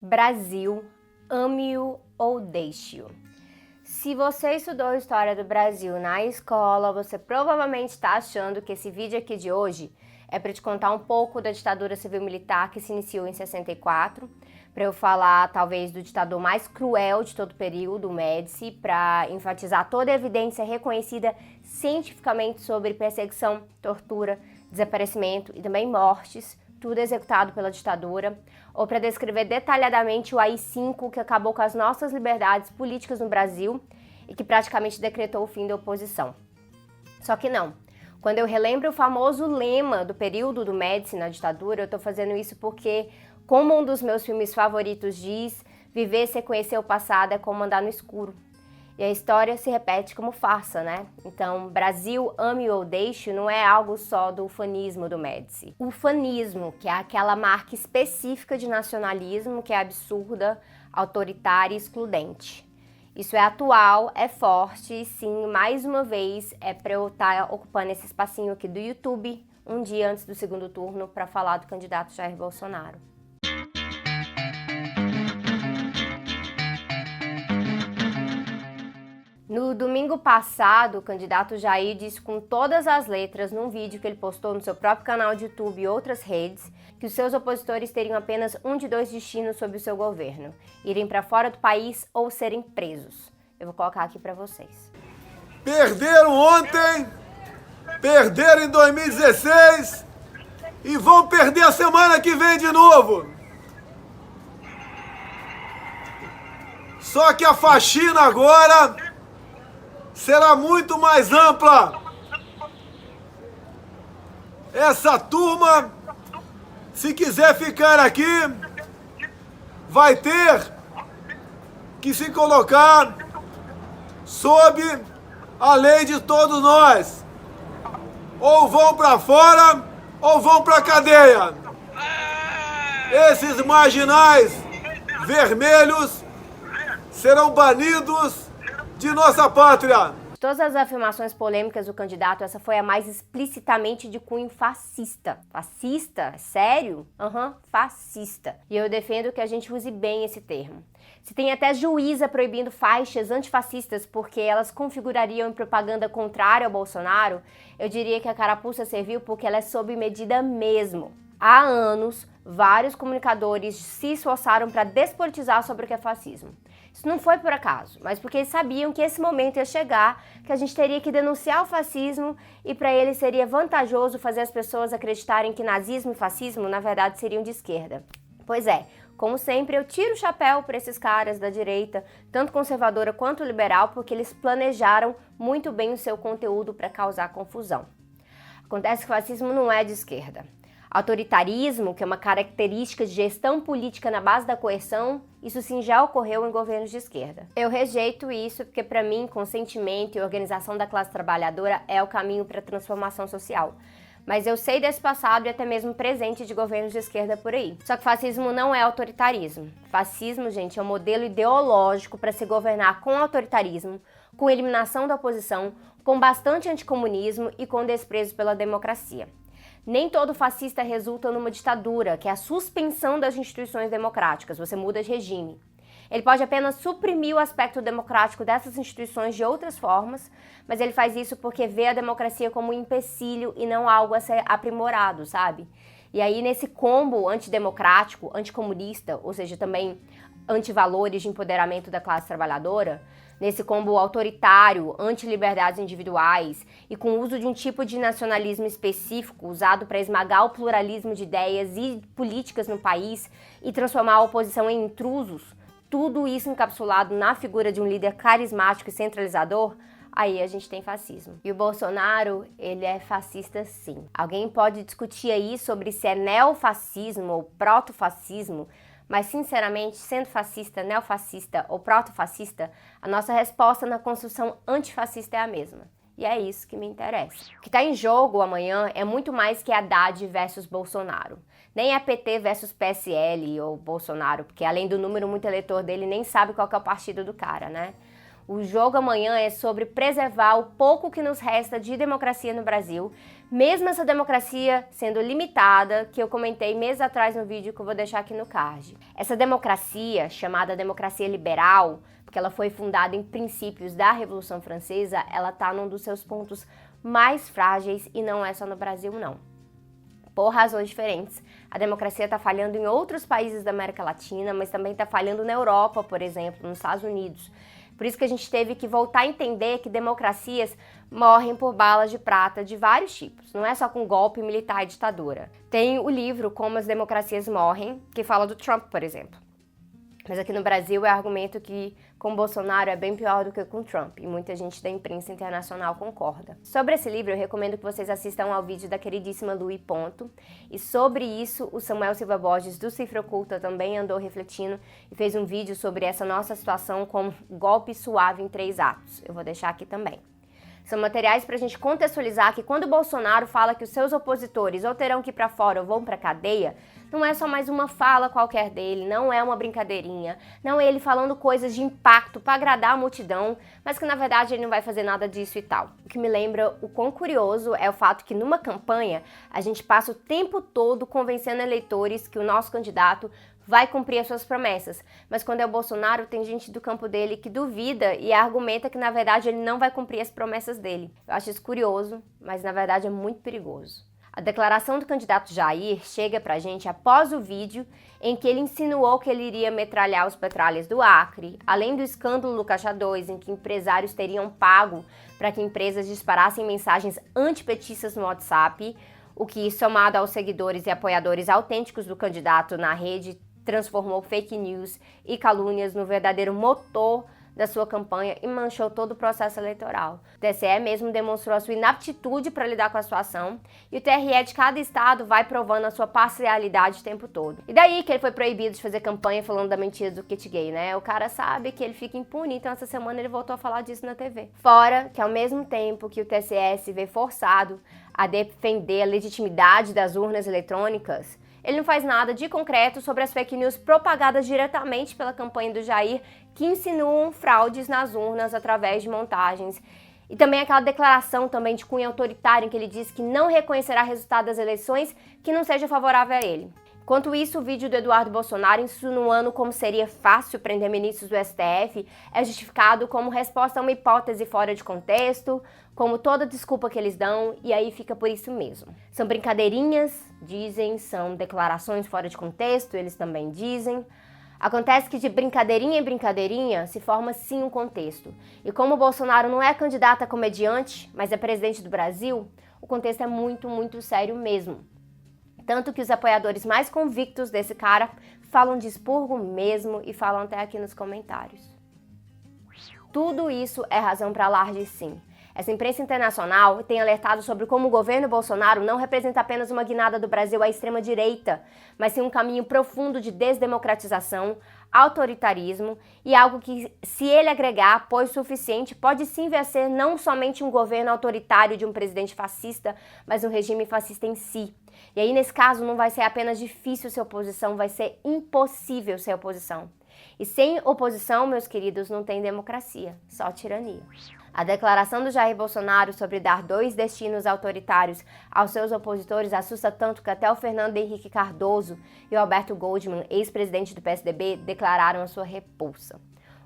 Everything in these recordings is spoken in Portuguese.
Brasil, ame-o ou deixe-o. Se você estudou a história do Brasil na escola, você provavelmente está achando que esse vídeo aqui de hoje é para te contar um pouco da ditadura civil-militar que se iniciou em 64, para eu falar talvez do ditador mais cruel de todo o período, o Médici, para enfatizar toda a evidência reconhecida cientificamente sobre perseguição, tortura, desaparecimento e também mortes, tudo executado pela ditadura, ou para descrever detalhadamente o AI-5 que acabou com as nossas liberdades políticas no Brasil e que praticamente decretou o fim da oposição. Só que não. Quando eu relembro o famoso lema do período do Médici na ditadura, eu estou fazendo isso porque, como um dos meus filmes favoritos diz, viver sem conhecer o passado é como andar no escuro. E a história se repete como farsa, né? Então, Brasil, ame ou deixe, não é algo só do ufanismo do Médici. O ufanismo, que é aquela marca específica de nacionalismo que é absurda, autoritária e excludente. Isso é atual, é forte e sim, mais uma vez, é para eu estar ocupando esse espacinho aqui do YouTube um dia antes do segundo turno para falar do candidato Jair Bolsonaro. No domingo passado, o candidato Jair disse com todas as letras num vídeo que ele postou no seu próprio canal de YouTube e outras redes que os seus opositores teriam apenas um de dois destinos sob o seu governo: irem para fora do país ou serem presos. Eu vou colocar aqui para vocês. Perderam ontem, perderam em 2016 e vão perder a semana que vem de novo. Só que a faxina agora será muito mais ampla. Essa turma, se quiser ficar aqui, vai ter que se colocar sob a lei de todos nós. Ou vão para fora, ou vão para cadeia. Esses marginais vermelhos serão banidos de nossa pátria. De todas as afirmações polêmicas do candidato, essa foi a mais explicitamente de cunho fascista. Fascista? Sério? Fascista. E eu defendo que a gente use bem esse termo. Se tem até juíza proibindo faixas antifascistas porque elas configurariam em propaganda contrária ao Bolsonaro, eu diria que a carapuça serviu porque ela é sob medida mesmo. Há anos, vários comunicadores se esforçaram para despolitizar sobre o que é fascismo. Isso não foi por acaso, mas porque eles sabiam que esse momento ia chegar, que a gente teria que denunciar o fascismo e para eles seria vantajoso fazer as pessoas acreditarem que nazismo e fascismo, na verdade, seriam de esquerda. Pois é, como sempre, eu tiro o chapéu para esses caras da direita, tanto conservadora quanto liberal, porque eles planejaram muito bem o seu conteúdo para causar confusão. Acontece que o fascismo não é de esquerda. Autoritarismo, que é uma característica de gestão política na base da coerção, isso sim já ocorreu em governos de esquerda. Eu rejeito isso porque, para mim, consentimento e organização da classe trabalhadora é o caminho para a transformação social. Mas eu sei desse passado e até mesmo presente de governos de esquerda por aí. Só que fascismo não é autoritarismo. Fascismo, gente, é um modelo ideológico para se governar com autoritarismo, com eliminação da oposição, com bastante anticomunismo e com desprezo pela democracia. Nem todo fascista resulta numa ditadura, que é a suspensão das instituições democráticas, você muda de regime. Ele pode apenas suprimir o aspecto democrático dessas instituições de outras formas, mas ele faz isso porque vê a democracia como um empecilho e não algo a ser aprimorado, sabe? E aí nesse combo antidemocrático, anticomunista, ou seja, também antivalores de empoderamento da classe trabalhadora, nesse combo autoritário, anti-liberdades individuais e com o uso de um tipo de nacionalismo específico usado para esmagar o pluralismo de ideias e políticas no país e transformar a oposição em intrusos, tudo isso encapsulado na figura de um líder carismático e centralizador, aí a gente tem fascismo. E o Bolsonaro, ele é fascista sim. Alguém pode discutir aí sobre se é neofascismo ou protofascismo, mas, sinceramente, sendo fascista, neofascista ou protofascista, a nossa resposta na construção antifascista é a mesma. E é isso que me interessa. O que está em jogo amanhã é muito mais que Haddad versus Bolsonaro. Nem é PT versus PSL ou Bolsonaro, porque além do número muito eleitor dele, nem sabe qual que é o partido do cara, né? O jogo amanhã é sobre preservar o pouco que nos resta de democracia no Brasil, mesmo essa democracia sendo limitada, que eu comentei meses atrás no vídeo que eu vou deixar aqui no card. Essa democracia, chamada democracia liberal, porque ela foi fundada em princípios da Revolução Francesa, ela está num dos seus pontos mais frágeis e não é só no Brasil, não. Por razões diferentes. A democracia está falhando em outros países da América Latina, mas também está falhando na Europa, por exemplo, nos Estados Unidos. Por isso que a gente teve que voltar a entender que democracias morrem por balas de prata de vários tipos. Não é só com golpe militar e ditadura. Tem o livro Como as Democracias Morrem, que fala do Trump, por exemplo. Mas aqui no Brasil é argumento que com Bolsonaro é bem pior do que com Trump, e muita gente da imprensa internacional concorda. Sobre esse livro, eu recomendo que vocês assistam ao vídeo da queridíssima Luí Ponto, e sobre isso o Samuel Silva Borges do Cifra Oculta também andou refletindo e fez um vídeo sobre essa nossa situação como golpe suave em 3 atos. Eu vou deixar aqui também. São materiais para a gente contextualizar que quando o Bolsonaro fala que os seus opositores ou terão que ir para fora ou vão para cadeia, não é só mais uma fala qualquer dele, não é uma brincadeirinha, não é ele falando coisas de impacto para agradar a multidão, mas que na verdade ele não vai fazer nada disso e tal. O que me lembra o quão curioso é o fato que numa campanha a gente passa o tempo todo convencendo eleitores que o nosso candidato vai cumprir as suas promessas, mas quando é o Bolsonaro tem gente do campo dele que duvida e argumenta que na verdade ele não vai cumprir as promessas dele. Eu acho isso curioso, mas na verdade é muito perigoso. A declaração do candidato Jair chega pra gente após o vídeo em que ele insinuou que ele iria metralhar os petralhas do Acre, além do escândalo do Caixa 2, em que empresários teriam pago para que empresas disparassem mensagens antipetistas no WhatsApp, o que, somado aos seguidores e apoiadores autênticos do candidato na rede, transformou fake news e calúnias no verdadeiro motor da sua campanha e manchou todo o processo eleitoral. O TSE mesmo demonstrou a sua inaptitude para lidar com a situação e o TRE de cada estado vai provando a sua parcialidade o tempo todo. E daí que ele foi proibido de fazer campanha falando da mentira do kit gay, né? O cara sabe que ele fica impune, então essa semana ele voltou a falar disso na TV. Fora que ao mesmo tempo que o TSE se vê forçado a defender a legitimidade das urnas eletrônicas, ele não faz nada de concreto sobre as fake news propagadas diretamente pela campanha do Jair, que insinuam fraudes nas urnas através de montagens. E também aquela declaração também de cunho autoritário em que ele diz que não reconhecerá resultado das eleições que não seja favorável a ele. Enquanto isso, o vídeo do Eduardo Bolsonaro insinuando como seria fácil prender ministros do STF é justificado como resposta a uma hipótese fora de contexto, como toda desculpa que eles dão, e aí fica por isso mesmo. São brincadeirinhas, dizem, são declarações fora de contexto, eles também dizem. Acontece que de brincadeirinha em brincadeirinha se forma sim um contexto. E como o Bolsonaro não é candidato a comediante, mas é presidente do Brasil, o contexto é muito, muito sério mesmo. Tanto que os apoiadores mais convictos desse cara falam de expurgo mesmo e falam até aqui nos comentários. Tudo isso é razão para alarde, sim. Essa imprensa internacional tem alertado sobre como o governo Bolsonaro não representa apenas uma guinada do Brasil à extrema-direita, mas sim um caminho profundo de desdemocratização, autoritarismo e algo que, se ele agregar apoio suficiente, pode sim vir a ser não somente um governo autoritário de um presidente fascista, mas um regime fascista em si. E aí, nesse caso, não vai ser apenas difícil ser oposição, vai ser impossível ser oposição. E sem oposição, meus queridos, não tem democracia, só tirania. A declaração do Jair Bolsonaro sobre dar 2 destinos autoritários aos seus opositores assusta tanto que até o Fernando Henrique Cardoso e o Alberto Goldman, ex-presidente do PSDB, declararam a sua repulsa.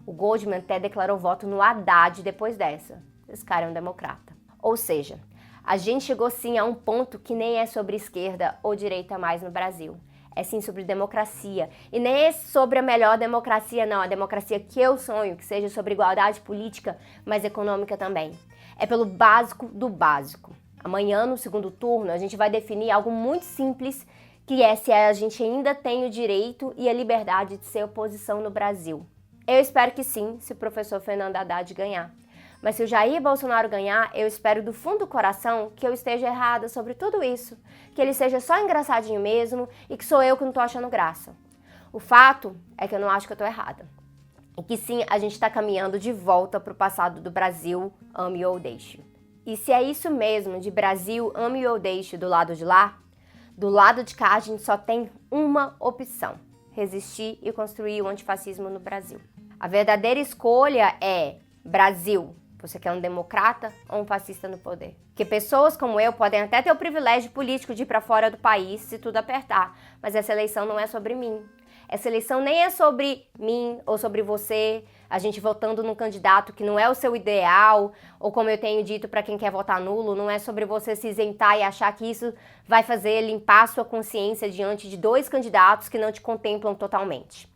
O Goldman até declarou voto no Haddad depois dessa. Esse cara é um democrata. Ou seja, a gente chegou sim a um ponto que nem é sobre esquerda ou direita mais no Brasil. É sim sobre democracia. E nem é sobre a melhor democracia, não. A democracia que eu sonho, que seja sobre igualdade política, mas econômica também. É pelo básico do básico. Amanhã, no segundo turno, a gente vai definir algo muito simples, que é se a gente ainda tem o direito e a liberdade de ser oposição no Brasil. Eu espero que sim, se o professor Fernando Haddad ganhar. Mas se o Jair Bolsonaro ganhar, eu espero do fundo do coração que eu esteja errada sobre tudo isso, que ele seja só engraçadinho mesmo e que sou eu que não tô achando graça. O fato é que eu não acho que eu tô errada. E que sim, a gente tá caminhando de volta pro passado do Brasil, ame ou deixe. E se é isso mesmo, de Brasil, ame ou deixe do lado de lá, do lado de cá a gente só tem uma opção: resistir e construir o antifascismo no Brasil. A verdadeira escolha é Brasil, você quer um democrata ou um fascista no poder? Porque pessoas como eu podem até ter o privilégio político de ir para fora do país se tudo apertar, mas essa eleição não é sobre mim. Essa eleição nem é sobre mim ou sobre você, a gente votando num candidato que não é o seu ideal, ou como eu tenho dito para quem quer votar nulo, não é sobre você se isentar e achar que isso vai fazer limpar sua consciência diante de dois candidatos que não te contemplam totalmente.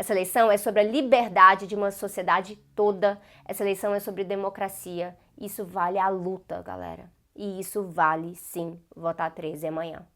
Essa eleição é sobre a liberdade de uma sociedade toda. Essa eleição é sobre democracia. Isso vale a luta, galera. E isso vale, sim, votar 13 amanhã.